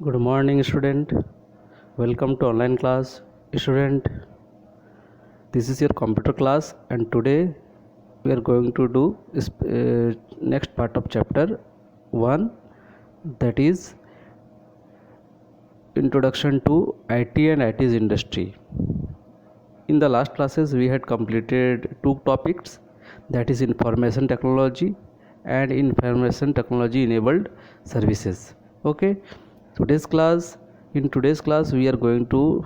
Good morning, student. Welcome to online class. Student, this is your computer class, and today we are going to do next part of chapter 1, that is introduction to IT and IT's industry. In the last classes, we had completed two topics, that is information technology and information technology enabled services. Okay, today's class in today's class we are going to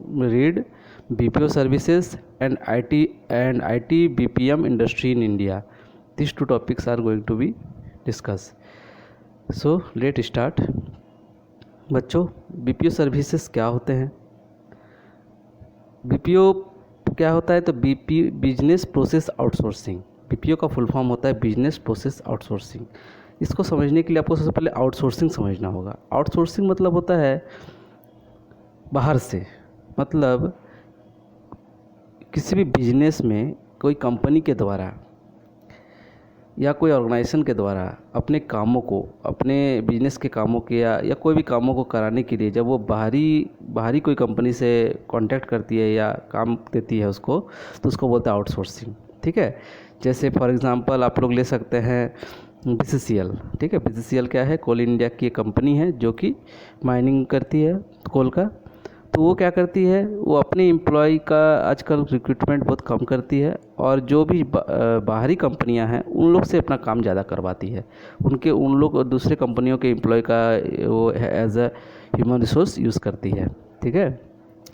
read BPO services and IT BPM industry in India. These two topics are going to be discussed. So let's start. बच्चों, BPO services क्या होते हैं? BPO क्या होता है? तो business process outsourcing. BPO का full form होता है बिजनेस प्रोसेस आउटसोर्सिंग। इसको समझने के लिए आपको सबसे पहले आउटसोर्सिंग समझना होगा। आउटसोर्सिंग मतलब होता है बाहर से, मतलब किसी भी बिजनेस में कोई कंपनी के द्वारा या कोई ऑर्गेनाइजेशन के द्वारा अपने कामों को, अपने बिजनेस के कामों के या कोई भी कामों को कराने के लिए जब वो बाहरी कोई कंपनी से कांटेक्ट करती है या काम देती है उसको, तो उसको बोलते हैं आउटसोर्सिंग। ठीक है। जैसे फॉर एग्जांपल आप लोग ले सकते हैं BCCL। ठीक है। BCCL क्या है? कोल इंडिया की एक कंपनी है जो कि माइनिंग करती है कोल का। तो वो क्या करती है, वो अपने एम्प्लॉय का आजकल रिक्रूटमेंट बहुत कम करती है और जो भी बाहरी कंपनियां हैं उन लोग से अपना काम ज़्यादा करवाती है। उन लोग दूसरे कंपनियों के एम्प्लॉय का वो as a human resource use करती है। ठीक है।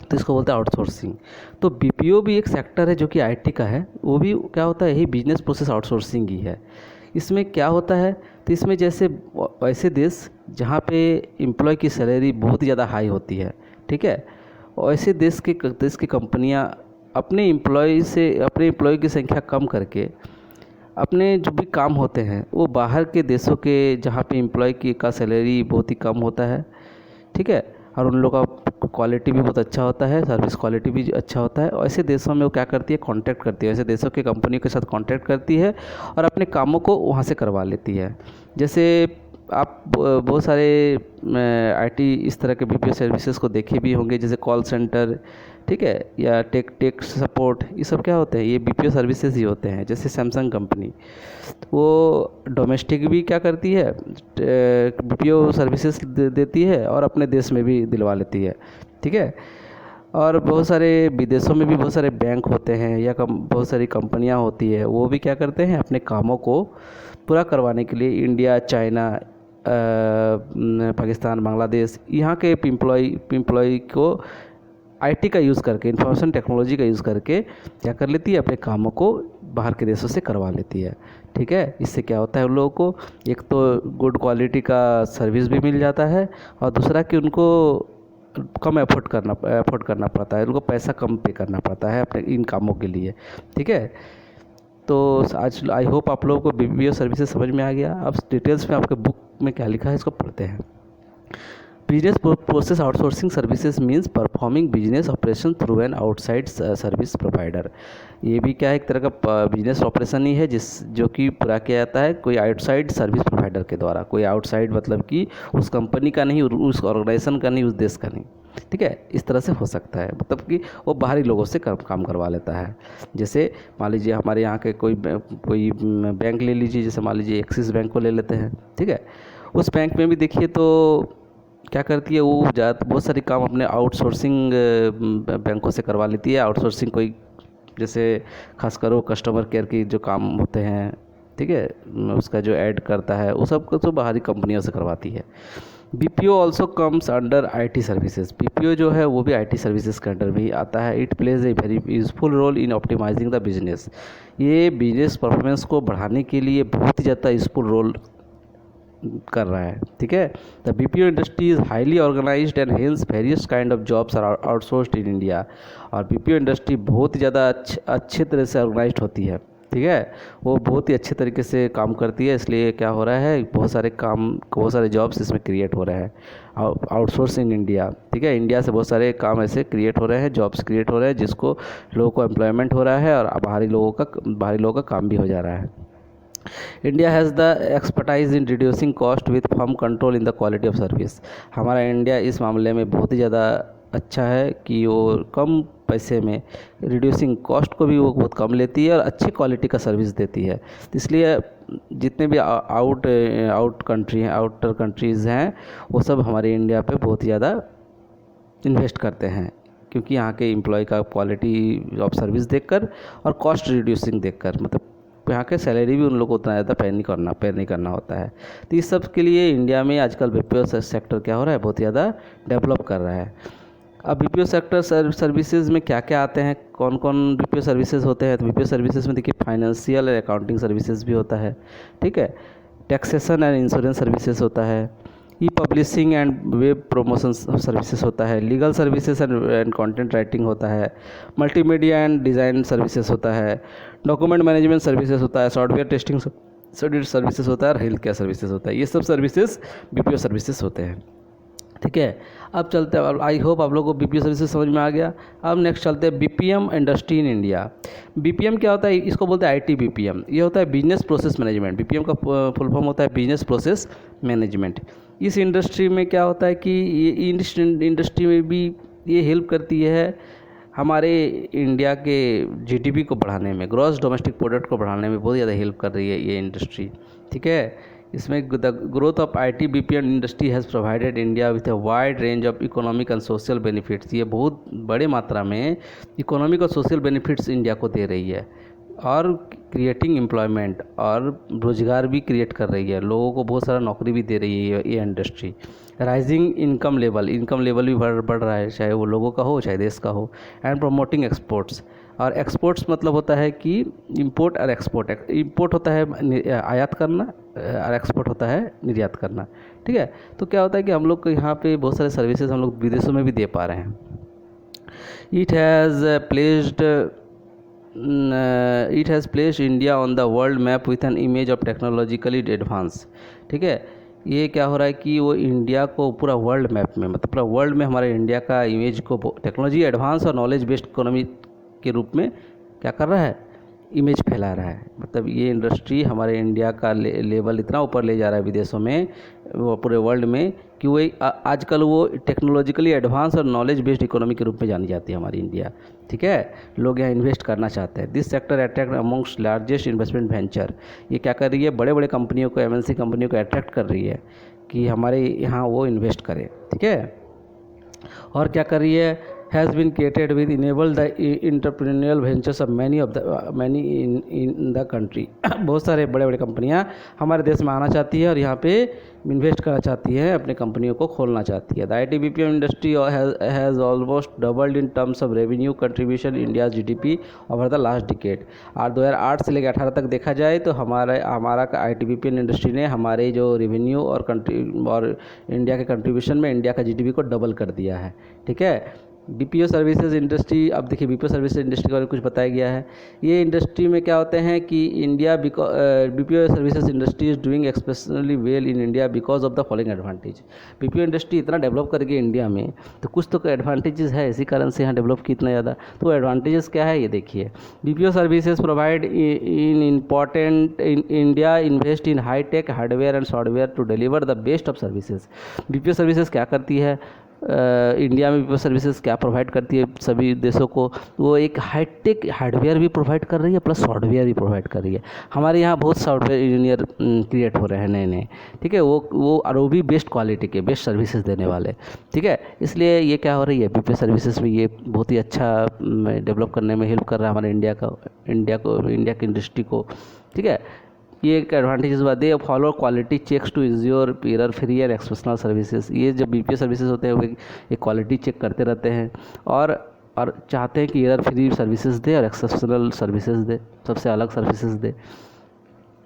तो इसको बोलते हैं आउटसोर्सिंग। तो BPO भी एक सेक्टर है जो कि IT का है। वो भी क्या होता है, यही बिजनेस प्रोसेस आउटसोर्सिंग ही है। इसमें क्या होता है, तो इसमें जैसे ऐसे देश जहाँ पे एम्प्लॉय की सैलरी बहुत ही ज़्यादा हाई होती है, ठीक है, और ऐसे देश की कंपनियां अपने एम्प्लॉय की संख्या कम करके अपने जो भी काम होते हैं वो बाहर के देशों के, जहाँ पे एम्प्लॉय की का सैलरी बहुत ही कम होता है, ठीक है, और उन लोगों का क्वालिटी भी बहुत अच्छा होता है, सर्विस क्वालिटी भी अच्छा होता है, और ऐसे देशों में वो क्या करती है, कांटेक्ट करती है, ऐसे देशों की कंपनियों के साथ कांटेक्ट करती है और अपने कामों को वहाँ से करवा लेती है। जैसे आप बहुत सारे IT इस तरह के BPO सर्विसेज को देखे भी होंगे, जैसे कॉल सेंटर, ठीक है, या टेक सपोर्ट, ये सब क्या होते हैं, ये BPO सर्विसेज ही होते हैं। जैसे सैमसंग कंपनी, वो डोमेस्टिक भी क्या करती है, BPO सर्विसेज देती है और अपने देश में भी दिलवा लेती है। ठीक है। और बहुत सारे विदेशों में भी बहुत सारे बैंक होते हैं या बहुत सारी कंपनियां होती है, वो भी क्या करते हैं, अपने कामों को पूरा करवाने के लिए इंडिया, चाइना, पाकिस्तान, बांग्लादेश, यहाँ के एम्प्लॉय को IT का यूज़ करके, इंफॉर्मेशन टेक्नोलॉजी का यूज़ करके क्या कर लेती है, अपने कामों को बाहर के देशों से करवा लेती है। ठीक है। इससे क्या होता है, उन लोगों को एक तो गुड क्वालिटी का सर्विस भी मिल जाता है और दूसरा कि उनको कम एफर्ट करना पड़ता है, उनको पैसा कम पे करना पड़ता है अपने इन कामों के लिए। ठीक है। तो आज आई होप आप लोगों को BPO सर्विसेज समझ में आ गया। अब डिटेल्स में आपके बुक में क्या लिखा है इसको पढ़ते हैं। Business process outsourcing services means performing business operation through an outside service provider. ये भी क्या है, एक तरह का बिजनेस ऑपरेशन ही है जो कि पूरा किया जाता है कोई आउटसाइड सर्विस प्रोवाइडर के द्वारा। कोई आउटसाइड मतलब कि उस कंपनी का नहीं, उस ऑर्गेनाइजेशन का नहीं, उस देश का नहीं। ठीक है। इस तरह से हो सकता है, मतलब कि वो बाहरी लोगों से काम करवा लेता है। जैसे मान लीजिए हमारे यहाँ के कोई बैंक ले लीजिए, जैसे मान लीजिए एक्सिस बैंक को ले लेते हैं। ठीक है। उस बैंक में भी देखिए तो क्या करती है, वो ज़्यादा बहुत सारी काम अपने आउटसोर्सिंग बैंकों से करवा लेती है। आउटसोर्सिंग कोई, जैसे खासकर वो कस्टमर केयर की जो काम होते हैं, ठीक है, उसका जो ऐड करता है, वो सब को तो बाहरी कंपनियों से करवाती है। BPO also comes under IT services. BPO जो है वो भी IT सर्विसेज के अंडर में ही आता है। It plays a very useful role in optimizing the business. ये बिजनेस परफॉर्मेंस को बढ़ाने के लिए बहुत ही ज़्यादा यूजफुल रोल कर रहा है। ठीक है। The BPO industry is highly organized and hence various kind of jobs are outsourced in India. और BPO इंडस्ट्री बहुत ही ज़्यादा अच्छे तरह से ऑर्गेनाइज्ड होती है। ठीक है। वो बहुत ही अच्छे तरीके से काम करती है, इसलिए क्या हो रहा है, बहुत सारे जॉब्स इसमें क्रिएट हो रहे हैं आउटसोर्स इन इंडिया। ठीक है। इंडिया से बहुत सारे काम ऐसे क्रिएट हो रहे हैं, जॉब्स क्रिएट हो रहे हैं, जिसको लोगों को एम्प्लॉयमेंट हो रहा है और बाहरी लोगों का काम भी हो जा रहा है। India has the expertise in reducing cost with firm control in the quality of service. हमारा इंडिया इस मामले में बहुत ही ज़्यादा अच्छा है कि वो कम पैसे में रिड्यूसिंग कॉस्ट को भी वो बहुत कम लेती है और अच्छी क्वालिटी का सर्विस देती है। इसलिए जितने भी आउटर कंट्रीज़ हैं वो सब हमारे इंडिया पे बहुत ज़्यादा इन्वेस्ट करते हैं, क्योंकि यहाँ के एम्प्लॉय का क्वालिटी ऑफ सर्विस देखकर और कॉस्ट रिड्यूसिंग देखकर, मतलब यहाँ के सैलरी भी उन लोगों को उतना ज़्यादा पे नहीं करना होता है। तो इस सब के लिए इंडिया में आजकल बीपीओ सेक्टर क्या हो रहा है, बहुत ज़्यादा डेवलप कर रहा है। अब बीपीओ सेक्टर सर्विसेज में क्या क्या आते हैं, कौन कौन बीपीओ सर्विसेज होते हैं? तो बीपीओ सर्विसेज में देखिए फाइनेंशियल और अकाउंटिंग सर्विसेज भी होता है, ठीक है, टैक्सेशन एंड इंश्योरेंस सर्विसेज होता है, e publishing and web promotion services होता है, legal services and content writing होता है, मल्टीमीडिया एंड डिज़ाइन सर्विसेज होता है, डॉक्यूमेंट मैनेजमेंट सर्विसेज होता है, सॉफ्टवेयर टेस्टिंग सर्विसेज होता है और हेल्थ केयर सर्विसेज होता है। ये सब सर्विसेज बीपीओ सर्विसेज होते हैं, ठीक है। अब चलते हैं, आई होप आप लोगों को बीपीओ सर्विसेज समझ में आ गया। अब नेक्स्ट चलते हैं BPM industry in India. BPM क्या होता है? इसको बोलते हैं आईटी बीपीएम। ये होता है बिजनेस प्रोसेस मैनेजमेंट। बीपीएम का फुल फॉर्म होता है बिजनेस प्रोसेस मैनेजमेंट। इस इंडस्ट्री में क्या होता है कि ये इंडस्ट्री में भी ये हेल्प करती है हमारे इंडिया के जीडीपी को बढ़ाने में, ग्रॉस डोमेस्टिक प्रोडक्ट को बढ़ाने में बहुत ज़्यादा हेल्प कर रही है ये इंडस्ट्री, ठीक है। इसमें the growth of IT BPM industry has provided India with a wide range of economic and social benefits. ये बहुत बड़े मात्रा में इकोनॉमिक और सोशल बेनिफिट्स इंडिया को दे रही है और क्रिएटिंग एम्प्लॉयमेंट और रोज़गार भी क्रिएट कर रही है, लोगों को बहुत सारा नौकरी भी दे रही है ये इंडस्ट्री। राइजिंग इनकम लेवल भी बढ़ रहा है, चाहे वो लोगों का हो चाहे देश का हो। एंड प्रमोटिंग एक्सपोर्ट्स, और एक्सपोर्ट्स मतलब होता है कि इंपोर्ट और एक्सपोर्ट। इंपोर्ट होता है आयात करना और एक्सपोर्ट होता है निर्यात करना, ठीक है। तो क्या होता है कि हम लोग को यहाँ पे बहुत सारे सर्विसेज हम लोग विदेशों में भी दे पा रहे हैं। It has placed India on the world map with an image of technologically advance, ठीक है। ये क्या हो रहा है कि वो इंडिया को पूरा वर्ल्ड मैप में, मतलब पूरा वर्ल्ड में हमारे इंडिया का इमेज को टेक्नोलॉजी एडवांस और नॉलेज बेस्ड इकोनॉमी के रूप में क्या कर रहा है, इमेज फैला रहा है। मतलब ये इंडस्ट्री हमारे इंडिया का लेवल इतना ऊपर ले जा रहा है विदेशों में, वो पूरे वर्ल्ड में, कि वो आजकल वो टेक्नोलॉजिकली एडवांस और नॉलेज बेस्ड इकोनॉमी के रूप में जानी जाती है हमारी इंडिया, ठीक है। लोग यहाँ इन्वेस्ट करना चाहते हैं। This sector attract amongst largest investment venture. ये क्या कर रही है, बड़े बड़े कंपनियों को, एमएनसी कंपनियों को अट्रैक्ट कर रही है कि हमारे यहाँ वो इन्वेस्ट करें, ठीक है। और क्या कर रही है, has been created with enable the entrepreneurial ventures of many in the country. बहुत सारे बड़े बड़े कंपनियां हमारे देश में आना चाहती है और यहाँ पे इन्वेस्ट करना चाहती है, अपने कंपनियों को खोलना चाहती है। The I T B P M industry has almost doubled in terms of revenue contribution India GDP over the last decade. और 2008 से लेकर 18 तक देखा जाए तो हमारा I T B P M industry ने हमारे जो रेवेन्यू और इंडिया के कंट्रीब्यूशन में इंडिया का जीडीपी को डबल कर दिया है, ठीक है। बीपीओ सर्विसेज इंडस्ट्री, अब देखिए बीपीओ सर्विसेज इंडस्ट्री के बारे में कुछ बताया गया है। ये इंडस्ट्री में क्या होते हैं कि BPO services industry is doing exceptionally well in India because of the following advantage. BPO industry इतना डेवलप कर गई इंडिया में, तो कुछ तो एडवांटेजेस है, इसी कारण से यहाँ डेवलप की इतना ज़्यादा। तो एडवांटेजेस क्या है ये देखिए। BPO services provide in important in India invest in high tech hardware and software to deliver the best of services. BPO services क्या करती है, इंडिया में बीपीओ सर्विसेज क्या प्रोवाइड करती है सभी देशों को, वो एक हाईटेक हार्डवेयर भी प्रोवाइड कर रही है प्लस सॉफ्टवेयर भी प्रोवाइड कर रही है। हमारे यहाँ बहुत सॉफ्टवेयर इंजीनियर क्रिएट हो रहे हैं नए नए, ठीक है। वो और वो भी बेस्ट क्वालिटी के बेस्ट सर्विसेज देने वाले, ठीक है। इसलिए ये क्या हो रही है, बीपीओ सर्विसेज में ये बहुत ही अच्छा डेवलप करने में हेल्प कर रहा है हमारे इंडिया की इंडस्ट्री को, ठीक है। ये एक एडवांटेज बात they, follow quality checks to ensure error free and exceptional services. ये जब बीपीओ सर्विसेज होते हैं वो एक क्वालिटी चेक करते रहते हैं और चाहते हैं कि एरर फ्री सर्विसेज दे और एक्सेप्शनल सर्विसेज दे, सबसे अलग services they.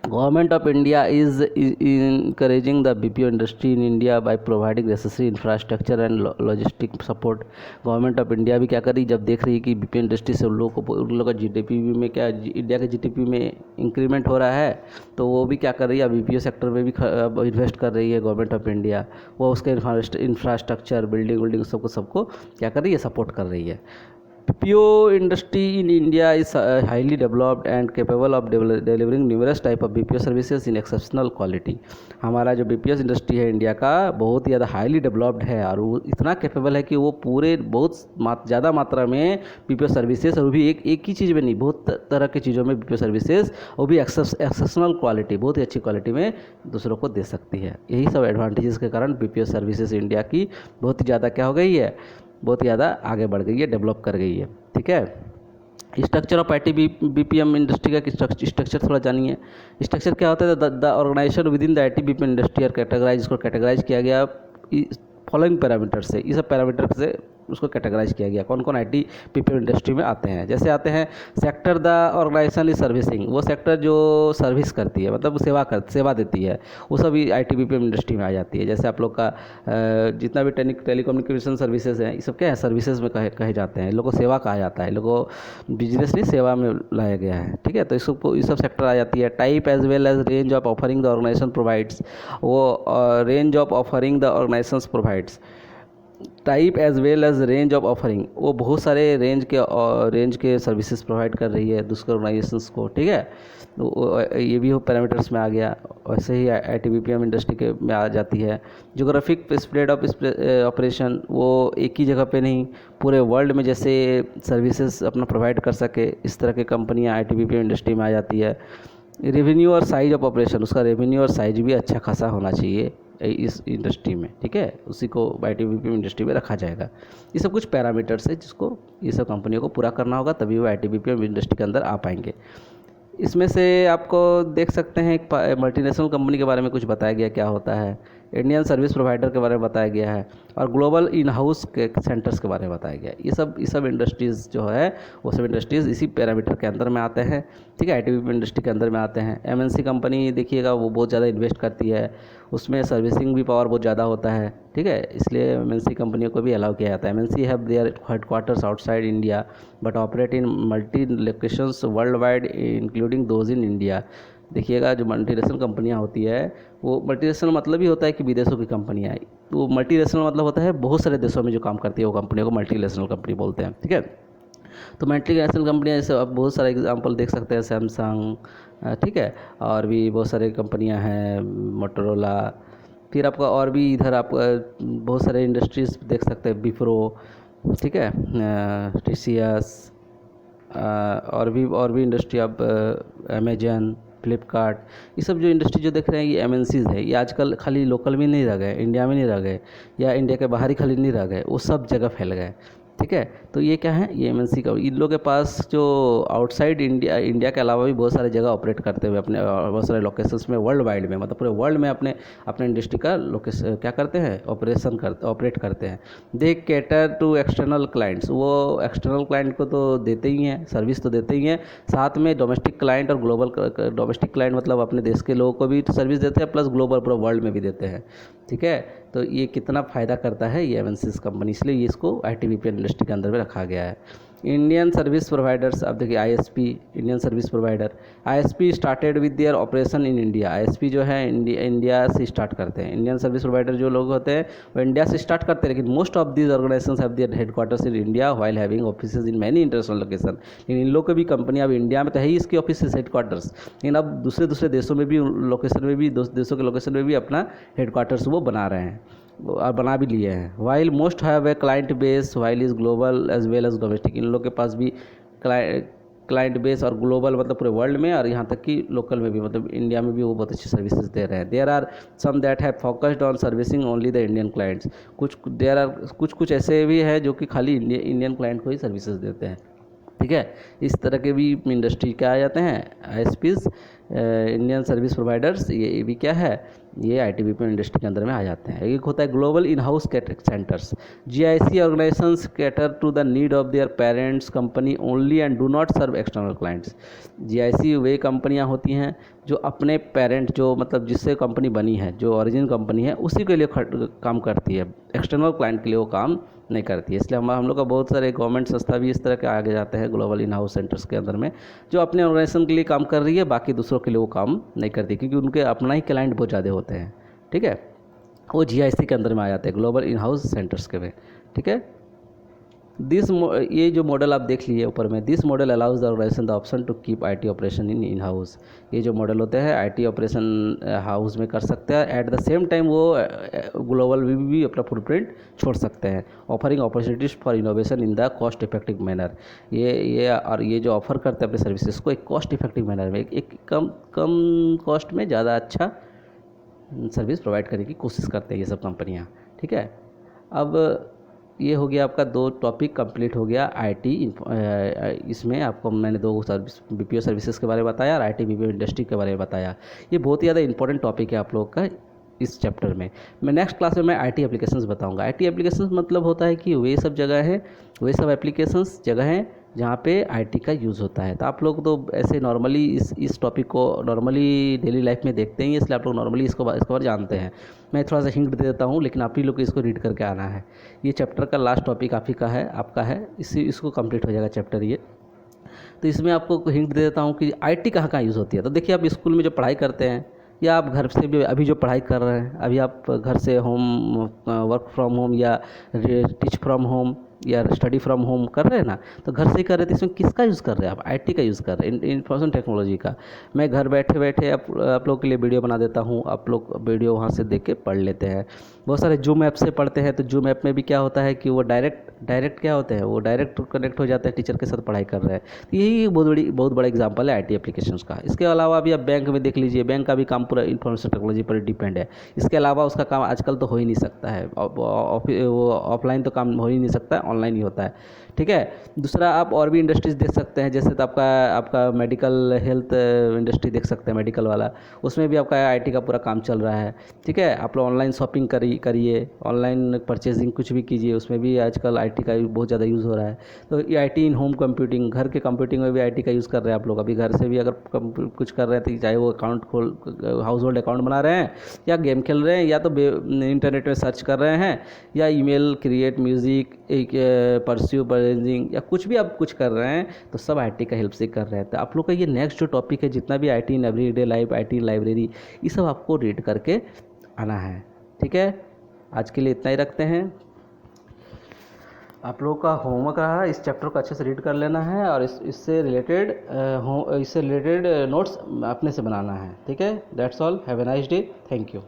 Government of India is encouraging the BPO industry in India by providing necessary infrastructure and logistic support। Government of India भी क्या कर रही, जब देख रही है कि बीपीओ इंडस्ट्री से उन लोगों का जीडीपी में क्या, इंडिया के जीडीपी में इंक्रीमेंट हो रहा है, तो वो भी क्या कर रही है, बीपीओ सेक्टर में भी इन्वेस्ट कर रही है गवर्नमेंट ऑफ इंडिया। वो उसके इंफ्रास्ट्रक्चर बिल्डिंग सबको क्या कर रही है, सपोर्ट कर रही है। BPO industry in India is highly developed and capable of delivering numerous type of BPO services in exceptional quality। हमारा जो BPO इंडस्ट्री है इंडिया का बहुत ही ज़्यादा हाईली डेवलप्ड है और वो इतना कैपेबल है कि वो पूरे बहुत ज़्यादा मात्रा में BPO सर्विसेज, और वो भी एक ही चीज़ में नहीं, बहुत तरह की चीज़ों में BPO सर्विसेज, वो भी एक्सेप्शनल क्वालिटी, बहुत ही अच्छी क्वालिटी में दूसरों को दे सकती है। यही सब एडवांटेजेस के कारण BPO सर्विसेज इंडिया की बहुत ही ज़्यादा क्या हो गई है, बहुत ही ज़्यादा आगे बढ़ गई है, डेवलप कर गई है। ठीक है, structure of IT BPM industry का स्ट्रक्चर थोड़ा जानिए। स्ट्रक्चर क्या होता है? The organization within the IT BPM industry categorize, इसको कैटेगराइज किया गया फॉलोइंग पैरामीटर से, इस सब पैरामीटर से उसको कैटेगराइज किया गया। कौन कौन IT BPM इंडस्ट्री में आते हैं? जैसे आते हैं sector the organization is servicing, वो सेक्टर जो सर्विस करती है, मतलब सेवा देती है, वो सब IT BPM इंडस्ट्री में आ जाती है। जैसे आप लोग का जितना भी टेलीकम्युनिकेशन सर्विसेज हैं, ये सब क्या है, सर्विसेज में कहे जाते हैं। इन लोगों को सेवा कहा जाता है, इन लोगों को बिजनेस नहीं सेवा में लाया गया है। ठीक है, तो इसको ये सब सेक्टर आ जाती है। Type as well as range of offering the organization provides, वो range of offering the organization provides, type as well as range of offering, वो बहुत सारे रेंज के सर्विसेज प्रोवाइड कर रही है दूसरे ऑर्गेनाइजेशंस को। ठीक है, तो ये भी पैरामीटर्स में आ गया। वैसे ही IT BPM इंडस्ट्री के में आ जाती है। जोग्राफिक स्प्रेड ऑफ ऑपरेशन, वो एक ही जगह पे नहीं, पूरे वर्ल्ड में जैसे सर्विसेज अपना प्रोवाइड कर सके, इस तरह की कंपनियाँ IT BPM इंडस्ट्री में आ जाती है। रेवेन्यू और साइज ऑफ ऑपरेशन, उसका रेवेन्यू और साइज भी अच्छा खासा होना चाहिए इस इंडस्ट्री में। ठीक है, उसी को IT BPM इंडस्ट्री में रखा जाएगा। ये सब कुछ पैरामीटर्स है जिसको ये सब कंपनियों को पूरा करना होगा, तभी वो IT BPM इंडस्ट्री के अंदर आ पाएंगे। इसमें से आपको देख सकते हैं एक मल्टीनेशनल कंपनी के बारे में कुछ बताया गया क्या होता है, इंडियन सर्विस प्रोवाइडर के बारे में बताया गया है, और ग्लोबल इन हाउस के सेंटर्स के बारे में बताया गया है। ये सब इंडस्ट्रीज़ जो है, वो सब इंडस्ट्रीज़ इसी पैरामीटर के अंदर में आते हैं। ठीक है, IT BPM इंडस्ट्री के अंदर में आते हैं। MNC कंपनी देखिएगा, वो बहुत ज़्यादा इन्वेस्ट करती है, उसमें सर्विसिंग भी पावर बहुत ज़्यादा होता है। ठीक है, इसलिए MNC कंपनियों को भी अलाउ किया जाता है। MNC have their headquarters outside India but operate in multi locations world wide including those in India. देखिएगा, जो मल्टीनेशनल कंपनियां होती है, वो मल्टीनेशनल मतलब ही होता है कि विदेशों की कंपनियां हैं। तो मल्टीनेशनल मतलब होता है बहुत सारे देशों में जो काम करती है वो कंपनियों को मल्टीनेशनल कंपनी बोलते हैं। ठीक है, तो मल्टीनेशनल कंपनियां जैसे आप बहुत सारे एग्जांपल देख सकते हैं, सैमसंग, ठीक है, और भी बहुत सारी कंपनियां हैं, मोटोरोला। फिर आपका और भी इधर आप बहुत सारे इंडस्ट्रीज़ देख सकते हैं, विप्रो, ठीक है, TCS, और भी इंडस्ट्री, आप अमेजन, फ्लिपकार्ट, ये सब जो इंडस्ट्री जो देख रहे हैं, ये MNCs है। ये आजकल खाली लोकल में नहीं रह गए, इंडिया में नहीं रह गए, या इंडिया के बाहर ही खाली नहीं रह गए, वो सब जगह फैल गए। ठीक है, तो ये क्या है, ये MNC का, इन लोगों के पास जो आउटसाइड इंडिया के अलावा भी बहुत सारे जगह ऑपरेट करते हुए अपने बहुत सारे लोकेशंस में वर्ल्ड वाइड में, मतलब पूरे वर्ल्ड में अपने इंडस्ट्री का लोकेशन क्या करते हैं, ऑपरेट करते हैं। दे कैटर टू एक्सटर्नल क्लाइंट्स, वो एक्सटर्नल क्लाइंट को तो देते ही हैं, सर्विस तो देते ही हैं, साथ में डोमेस्टिक क्लाइंट और ग्लोबल, डोमेस्टिक क्लाइंट मतलब अपने देश के लोगों को भी सर्विस देते हैं, प्लस ग्लोबल पूरा वर्ल्ड में भी देते हैं। ठीक है, तो ये कितना फ़ायदा करता है ये MNCs कंपनी, इसलिए ये इसको IT BPM इंडस्ट्री के अंदर में रखा गया है। इंडियन सर्विस प्रोवाइडर्स, अब देखिए ISP, Indian service provider, ISP started with their operation in India. ISP जो है इंडिया से स्टार्ट करते हैं। इंडियन सर्विस प्रोवाइडर जो लोग होते हैं वो इंडिया से स्टार्ट करते हैं, लेकिन most of these organisations have their headquarters in India while having offices in many international location. लेकिन इन लोग की भी कंपनी, अब इंडिया में तो है ही इसकी ऑफिस हेडक्वार्टर्स, लेकिन अब दूसरे देशों में भी, लोकेशन में भी, देशों के लोकेशन में भी अपना हेडक्वार्टर्स वो बना रहे हैं और बना भी लिए हैं। While most have a client base while is global as well as domestic, इन लोग के पास भी क्लाइंट बेस और ग्लोबल मतलब पूरे वर्ल्ड में, और यहाँ तक कि लोकल में भी, मतलब इंडिया में भी वो बहुत अच्छी सर्विसेज दे रहे हैं। There are some that have focused on servicing only the Indian clients, कुछ ऐसे भी हैं जो कि खाली इंडियन क्लाइंट को ही सर्विसेज देते हैं। ठीक है, इस तरह के भी इंडस्ट्री क्या आ जाते हैं, ISPs, इंडियन सर्विस प्रोवाइडर्स, ये भी क्या है, ये IT BPM इंडस्ट्री के अंदर में आ जाते हैं। एक होता है global in house centres. GIC organisations cater to the need of their parents company only and do not serve external clients. GIC वे कंपनियां होती हैं जो अपने पेरेंट, जो मतलब जिससे कंपनी बनी है, जो ओरिजिनल कंपनी है, उसी के लिए काम करती है, एक्सटर्नल क्लाइंट के लिए वो काम नहीं करती है। इसलिए हम लोग का बहुत सारे गवर्नमेंट संस्था भी इस तरह के आगे जाते हैं ग्लोबल इन हाउस सेंटर्स के अंदर में, जो अपने ऑर्गेनाइजेशन के लिए काम कर रही है, बाकी दूसरों के लिए वो काम नहीं करती, क्योंकि उनके अपना ही क्लाइंट बहुत ज़्यादा होते हैं। ठीक है, वो GIC के अंदर में आ जाते हैं, ग्लोबल इन हाउस सेंटर्स के में। ठीक है, ये जो मॉडल आप देख लिए ऊपर में, this model allows the organisation the option to keep IT operation in house. ये जो मॉडल होते हैं आईटी ऑपरेशन हाउस में कर सकते हैं, एट द सेम टाइम वो ग्लोबल भी अपना फुटप्रिंट छोड़ सकते हैं, offering opportunities for innovation in the cost effective manner. ये जो ऑफर करते हैं अपने सर्विसेज को एक कॉस्ट इफेक्टिव मैनर में, एक कम कॉस्ट में ज़्यादा अच्छा सर्विस प्रोवाइड करने की कोशिश करते हैं ये सब कंपनियाँ। ठीक है, अब ये हो गया आपका 2 टॉपिक कंप्लीट हो गया आईटी। इसमें आपको मैंने 2 सर्विस बीपीओ सर्विसेज के बारे में बताया और आईटी बीपीओ इंडस्ट्री के बारे में बताया। ये बहुत ही ज़्यादा इंपॉर्टेंट टॉपिक है आप लोगों का इस चैप्टर में। मैं नेक्स्ट क्लास में मैं आईटी एप्लीकेशंस बताऊंगा। आईटी एप्लीकेशंस मतलब होता है कि वे सब जगह है, वे सब एप्लीकेशंस जगह हैं जहाँ पे आईटी का यूज़ होता है। तो आप लोग तो ऐसे नॉर्मली इस टॉपिक को नॉर्मली डेली लाइफ में देखते हैं, इसलिए आप लोग नॉर्मली इसको बारे जानते हैं। मैं थोड़ा सा हिंट दे देता हूँ, लेकिन आप ही लोग को इसको रीड करके आना है। ये चैप्टर का लास्ट टॉपिक आप ही का है, आपका है, इसको कंप्लीट हो जाएगा चैप्टर ये। तो इसमें आपको हिंट दे देता हूँ कि आईटी कहाँ कहाँ यूज़ होती है। तो देखिए, आप स्कूल में जो पढ़ाई करते हैं या आप घर से भी अभी जो पढ़ाई कर रहे हैं, अभी आप घर से होम वर्क फ्रॉम होम या टीच फ्रॉम होम या स्टडी फ्रॉम होम कर रहे हैं ना, तो घर से ही कर रहे थे। इसमें किसका यूज़ कर रहे हैं आप? आईटी का यूज़ कर रहे हैं, इंफॉर्मेशन टेक्नोलॉजी का। मैं घर बैठे बैठे आप लोग के लिए वीडियो बना देता हूँ, आप लोग वीडियो वहाँ से देख के पढ़ लेते हैं। बहुत सारे जूम ऐप से पढ़ते हैं, तो जूम ऐप में भी क्या होता है कि वो डायरेक्ट क्या होते हैं, वो डायरेक्ट कनेक्ट हो जाते हैं, टीचर के साथ पढ़ाई कर रहे हैं। तो यही एक बहुत बड़ा एग्जांपल है आईटी एप्लीकेशंस का। इसके अलावा भी आप बैंक में देख लीजिए, बैंक का भी काम पूरा इंफॉर्मेशन टेक्नोलॉजी पर डिपेंड है। इसके अलावा उसका काम आजकल तो हो ही नहीं सकता है, वो ऑफलाइन तो काम हो ही नहीं सकता है, ऑनलाइन ही होता है। ठीक है, दूसरा आप और भी इंडस्ट्रीज़ देख सकते हैं, जैसे तो आपका मेडिकल हेल्थ इंडस्ट्री देख सकते हैं, मेडिकल वाला, उसमें भी आपका आईटी का पूरा काम चल रहा है। ठीक है, आप लोग ऑनलाइन शॉपिंग करिए, ऑनलाइन परचेजिंग कुछ भी कीजिए, उसमें भी आजकल आईटी का बहुत ज़्यादा यूज़ हो रहा है। तो ये आईटी इन होम कंप्यूटिंग, घर के कंप्यूटिंग में भी आईटी का यूज़ कर रहे हैं आप लोग। अभी घर से भी अगर कुछ कर रहे हैं, तो चाहे वो हाउस होल्ड अकाउंट बना रहे हैं, या गेम खेल रहे हैं, या तो इंटरनेट में सर्च कर रहे हैं, या email create, music, pursue browsing, या कुछ भी आप कुछ कर रहे हैं, तो सब आईटी का हेल्प से कर रहे हैं। तो आप लोग का ये नेक्स्ट जो टॉपिक है, जितना भी IT in everyday life, IT library, ये सब आपको रीड करके आना है। ठीक है, आज के लिए इतना ही रखते हैं। आप लोगों का होमवर्क रहा है, इस चैप्टर को अच्छे से रीड कर लेना है, और इससे रिलेटेड नोट्स अपने से बनाना है। ठीक है, that's all, have a nice day, thank you.